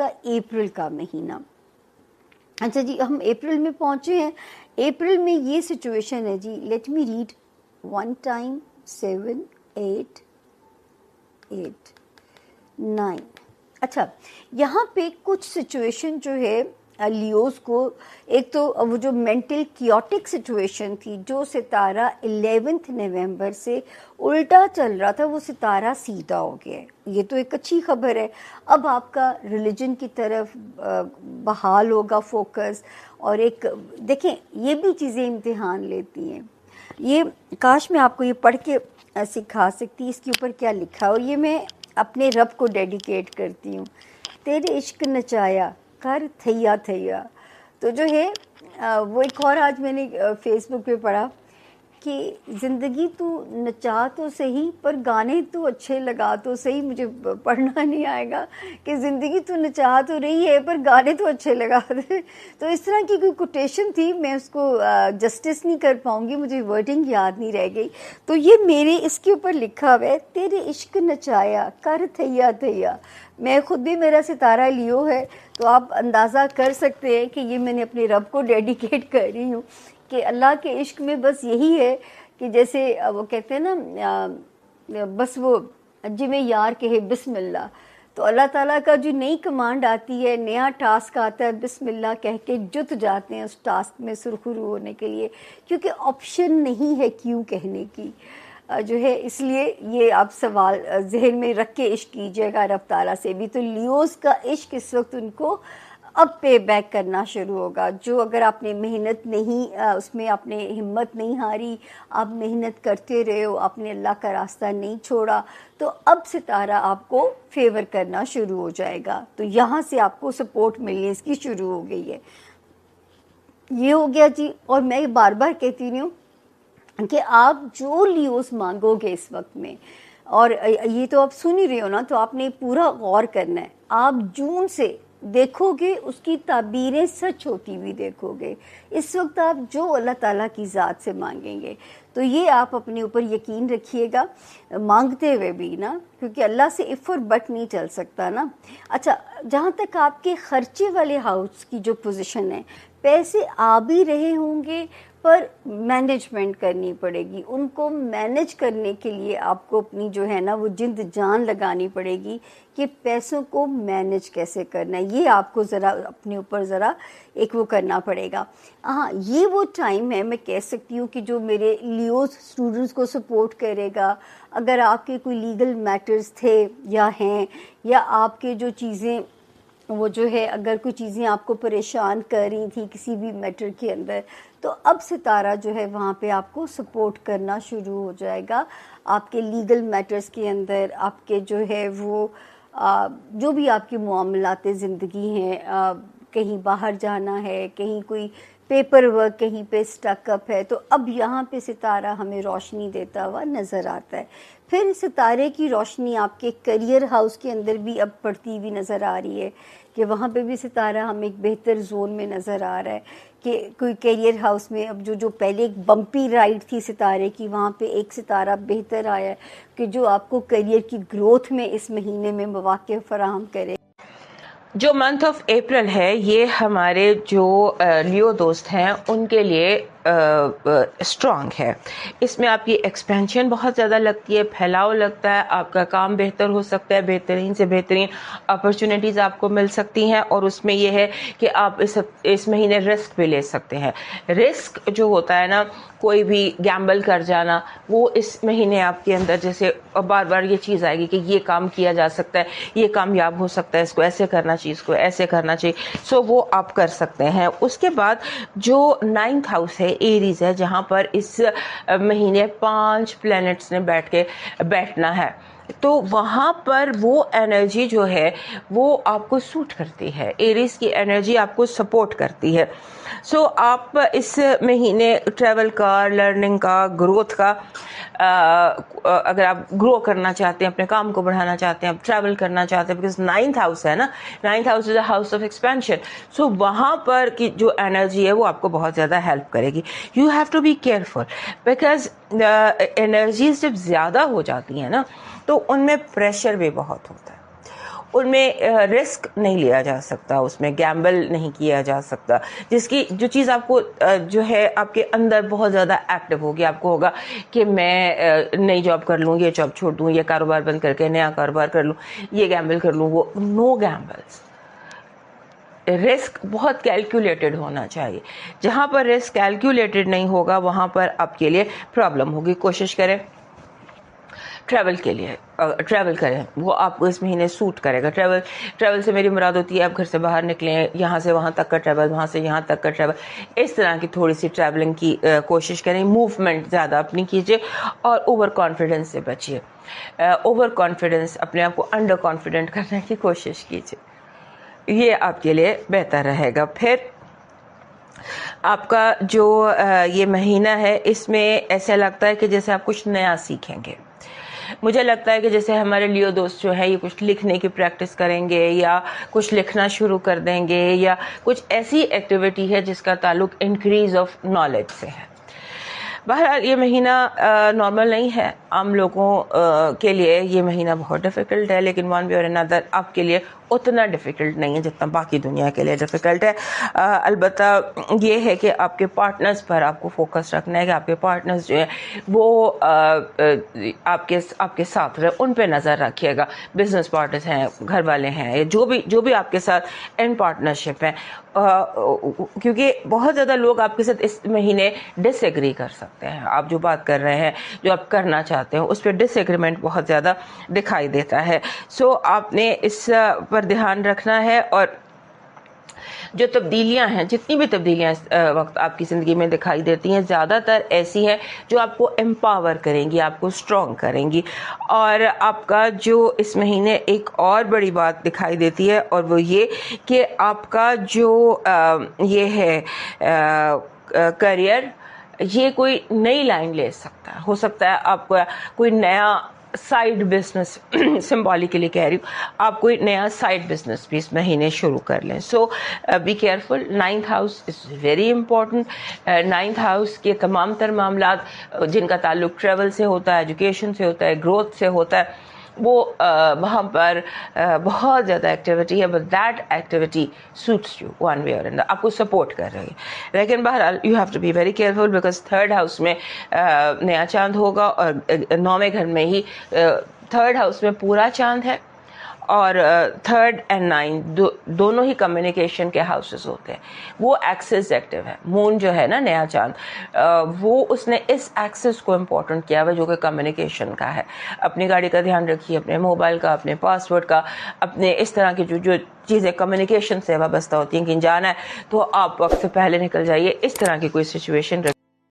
کا اپریل کا مہینہ. اچھا جی, ہم اپریل میں پہنچے ہیں. اپریل میں یہ سچویشن ہے جی, لیٹ می ریڈ 1 ٹائم 7 8 8 9. اچھا, یہاں پہ کچھ سچویشن جو ہے لیوز کو, ایک تو وہ جو مینٹل کیوٹک سچویشن تھی, جو ستارہ 11 نومبر سے الٹا چل رہا تھا, وہ ستارہ سیدھا ہو گیا ہے. یہ تو ایک اچھی خبر ہے. اب آپ کا ریلیجن کی طرف بحال ہوگا فوکس. اور ایک دیکھیں, یہ بھی چیزیں امتحان لیتی ہیں. یہ کاش میں آپ کو یہ پڑھ کے سکھا سکتی, اس کے اوپر کیا لکھا ہے, اور یہ میں اپنے رب کو ڈیڈیکیٹ کرتی ہوں. تیرے عشق نچایا کر تھیا تھیا. تو جو ہے وہ ایک اور آج میں نے فیس بک پہ پڑھا کہ زندگی تو نچا تو صحیح پر گانے تو اچھے لگا تو صحیح. مجھے پڑھنا نہیں آئے گا کہ زندگی تو نچا تو رہی ہے پر گانے تو اچھے لگا دے. تو اس طرح کی کوئی کوٹیشن تھی, میں اس کو جسٹس نہیں کر پاؤں گی, مجھے ورڈنگ یاد نہیں رہ گئی. تو یہ میرے اس کے اوپر لکھا ہوا ہے, تیرے عشق نچایا کر تھیا تھیا. میں خود بھی, میرا ستارہ لیو ہے, تو آپ اندازہ کر سکتے ہیں کہ یہ میں نے اپنے رب کو ڈیڈیکیٹ کر رہی ہوں کہ اللہ کے عشق میں بس یہی ہے کہ جیسے وہ کہتے ہیں نا, بس وہ جویں یار کہے بسم اللہ. تو اللہ تعالیٰ کا جو نئی کمانڈ آتی ہے, نیا ٹاسک آتا ہے, بسم اللہ کہہ کے جت جاتے ہیں اس ٹاسک میں سرخرو ہونے کے لیے, کیونکہ آپشن نہیں ہے کیوں کہنے کی جو ہے. اس لیے یہ آپ سوال ذہن میں رکھ کے عشق کیجیے گا رب تعالیٰ سے بھی. تو لیوز کا عشق اس وقت ان کو اب پے بیک کرنا شروع ہوگا. جو اگر آپ نے محنت نہیں, اس میں آپ نے ہمت نہیں ہاری, آپ محنت کرتے رہے ہو, آپ نے اللہ کا راستہ نہیں چھوڑا, تو اب ستارہ آپ کو فیور کرنا شروع ہو جائے گا. تو یہاں سے آپ کو سپورٹ ملنی اس کی شروع ہو گئی ہے. یہ ہو گیا جی. اور میں بار بار کہتی رہی ہوں کہ آپ جو لیوز مانگو گے اس وقت میں, اور یہ تو آپ سن ہی رہے ہو نا, تو آپ نے پورا غور کرنا ہے. آپ جون سے دیکھو گے اس کی تعبیریں سچ ہوتی ہوئی دیکھو گے. اس وقت آپ جو اللہ تعالیٰ کی ذات سے مانگیں گے, تو یہ آپ اپنے اوپر یقین رکھیے گا مانگتے ہوئے بھی نا, کیونکہ اللہ سے اف اور بٹ نہیں چل سکتا نا. اچھا, جہاں تک آپ کے خرچے والے ہاؤس کی جو پوزیشن ہے, پیسے آ بھی رہے ہوں گے پر مینجمنٹ کرنی پڑے گی. ان کو مینج کرنے کے لیے آپ کو اپنی جو ہے نا وہ جند جان لگانی پڑے گی کہ پیسوں کو مینج کیسے کرنا ہے. یہ آپ کو ذرا اپنے اوپر ذرا ایک وہ کرنا پڑے گا. ہاں, یہ وہ ٹائم ہے, میں کہہ سکتی ہوں کہ جو میرے لیوز اسٹوڈنٹس کو سپورٹ کرے گا. اگر آپ کے کوئی لیگل میٹرز تھے یا ہیں, یا آپ کے جو چیزیں وہ جو ہے, اگر کوئی چیزیں آپ کو پریشان کر رہی تھیں کسی بھی میٹر کے اندر, تو اب ستارہ جو ہے وہاں پہ آپ کو سپورٹ کرنا شروع ہو جائے گا. آپ کے لیگل میٹرز کے اندر, آپ کے جو ہے وہ جو بھی آپ کی معاملات زندگی ہیں, کہیں باہر جانا ہے, کہیں کوئی پیپر ورک کہیں پہ سٹک اپ ہے, تو اب یہاں پہ ستارہ ہمیں روشنی دیتا ہوا نظر آتا ہے. پھر ستارے کی روشنی آپ کے کیریئر ہاؤس کے اندر بھی اب پڑتی ہوئی نظر آ رہی ہے کہ وہاں پہ بھی ستارہ ہمیں ایک بہتر زون میں نظر آ رہا ہے کہ کوئی کیریئر ہاؤس میں اب جو پہلے ایک بمپی رائڈ تھی ستارے کی, وہاں پہ ایک ستارہ بہتر آیا ہے کہ جو آپ کو کیریئر کی گروتھ میں اس مہینے میں مواقع فراہم کرے. جو منتھ آف اپریل ہے یہ ہمارے جو لیو دوست ہیں ان کے لیے اسٹرانگ ہے. اس میں آپ کی ایکسپینشن بہت زیادہ لگتی ہے, پھیلاؤ لگتا ہے, آپ کا کام بہتر ہو سکتا ہے, بہترین سے بہترین اپرچونیٹیز آپ کو مل سکتی ہیں. اور اس میں یہ ہے کہ آپ اس مہینے رسک بھی لے سکتے ہیں. رسک جو ہوتا ہے نا, کوئی بھی گیمبل کر جانا, وہ اس مہینے آپ کے اندر جیسے بار بار یہ چیز آئے گی کہ یہ کام کیا جا سکتا ہے, یہ کامیاب ہو سکتا ہے, اس کو ایسے کرنا چاہیے, اس کو ایسے کرنا چاہیے, سو وہ آپ کر سکتے ہیں. اس کے بعد جو 9th ہاؤس ہے ایریز ہے, جہاں پر اس مہینے 5 پلینٹس نے بیٹھنا ہے, تو وہاں پر وہ انرجی جو ہے وہ آپ کو سوٹ کرتی ہے. ایریز کی انرجی آپ کو سپورٹ کرتی ہے. سو آپ اس مہینے ٹریول کا, لرننگ کا, گروتھ کا, اگر آپ گرو کرنا چاہتے ہیں, اپنے کام کو بڑھانا چاہتے ہیں, آپ ٹریول کرنا چاہتے ہیں, بیکاز 9th ہاؤس ہے نا, 9th house is a house of expansion. So وہاں پر کی جو انرجی ہے وہ آپ کو بہت زیادہ ہیلپ کرے گی. You have to be careful, because energies جب زیادہ ہو جاتی ہیں نا تو ان میں پریشر بھی بہت ہوتا ہے. ان میں رسک نہیں لیا جا سکتا, اس میں گیمبل نہیں کیا جا سکتا, جو چیز آپ کو جو ہے آپ کے اندر بہت زیادہ ایکٹیو ہوگی, آپ کو ہوگا کہ میں نئی جاب کر لوں, یہ جاب چھوڑ دوں, یہ کاروبار بند کر کے نیا کاروبار کر لوں, یہ گیمبل کر لوں, وہ نو گیمبلس. رسک بہت کیلکولیٹڈ ہونا چاہیے. جہاں پر رسک کیلکولیٹڈ نہیں ہوگا وہاں پر آپ کے لیے پرابلم ہوگی. کوشش کریں ٹریول کے لیے ٹریول کریں, وہ آپ کو اس مہینے سوٹ کرے گا. ٹریول سے میری مراد ہوتی ہے آپ گھر سے باہر نکلیں, یہاں سے وہاں تک کا ٹریول, وہاں سے یہاں تک کا ٹریول, اس طرح کی تھوڑی سی ٹریولنگ کی کوشش کریں. موومنٹ زیادہ اپنی کیجیے اور اوور کانفیڈنس سے بچیے. اوور کانفیڈنس, اپنے آپ کو انڈر کانفیڈنٹ کرنے کی کوشش کیجیے, یہ آپ کے لیے بہتر رہے گا. پھر آپ کا جو یہ مہینہ ہے اس میں ایسا لگتا ہے کہ جیسے آپ کچھ نیا سیکھیں گے. مجھے لگتا ہے کہ جیسے ہمارے لیو دوست جو ہے یہ کچھ لکھنے کی پریکٹس کریں گے یا کچھ لکھنا شروع کر دیں گے, یا کچھ ایسی ایکٹیویٹی ہے جس کا تعلق انکریز آف نالج سے ہے. بہرحال یہ مہینہ نارمل نہیں ہے, عام لوگوں کے لیے یہ مہینہ بہت ڈیفیکلٹ ہے, لیکن ون وے اور انادر آپ کے لیے اتنا ڈیفیکلٹ نہیں ہے جتنا باقی دنیا کے لیے ڈیفیکلٹ ہے. البتہ یہ ہے کہ آپ کے پارٹنرز پر آپ کو فوکس رکھنا ہے کہ آپ کے پارٹنرز جو ہیں وہ آپ کے ساتھ رہے, ان پہ نظر رکھیے گا. بزنس پارٹنرز ہیں, گھر والے ہیں, جو بھی آپ کے ساتھ ان پارٹنرشپ ہیں, کیونکہ بہت زیادہ لوگ آپ کے ساتھ اس مہینے ڈس ایگری کر سکتے ہیں. آپ جو بات کر رہے ہیں, جو آپ کرنا چاہتے ہیں, اس پہ ڈس ایگریمنٹ بہت زیادہ دکھائی دیتا ہے. سو آپ نے اس پر دھیان رکھنا ہے. اور جو تبدیلیاں ہیں, جتنی بھی تبدیلیاں اس وقت آپ کی زندگی میں دکھائی دیتی ہیں, زیادہ تر ایسی ہیں جو آپ کو امپاور کریں گی, آپ کو اسٹرانگ کریں گی. اور آپ کا جو اس مہینے ایک اور بڑی بات دکھائی دیتی ہے, اور وہ یہ کہ آپ کا جو یہ ہے کریئر, یہ کوئی نئی لائن لے سکتا ہے. ہو سکتا ہے آپ کو کوئی نیا سائیڈ بزنس, سمبولیکلی کہہ رہی ہوں, آپ کوئی نیا سائیڈ بزنس بھی اس مہینے شروع کر لیں. So be careful. 9th house is very important. 9th house کے تمام تر معاملات جن کا تعلق ٹریول سے ہوتا ہے, ایجوکیشن سے ہوتا ہے, گروتھ سے ہوتا ہے, وہ وہاں پر بہت زیادہ ایکٹیویٹی ہے. But that activity suits you one way اور انادر, آپ کو سپورٹ کر رہی ہے. لیکن بہرحال you have to be very careful, because 3rd house میں نیا چاند ہوگا, اور 9ویں گھر میں ہی 3rd ہاؤس میں پورا چاند ہے, اور 3rd and 9 دونوں ہی کمیونیکیشن کے ہاؤسز ہوتے ہیں. وہ ایکسس ایکٹیو ہے. مون جو ہے نا, نیا چاند, وہ اس نے اس ایکسس کو امپورٹنٹ کیا ہوا جو کہ کمیونیکیشن کا ہے. اپنی گاڑی کا دھیان رکھیے, اپنے موبائل کا, اپنے پاسورڈ کا, اپنے اس طرح کی جو چیزیں کمیونیکیشن سے وابستہ ہوتی ہیں. کہیں جانا ہے تو آپ وقت سے پہلے نکل جائیے, اس طرح کی کوئی سچویشن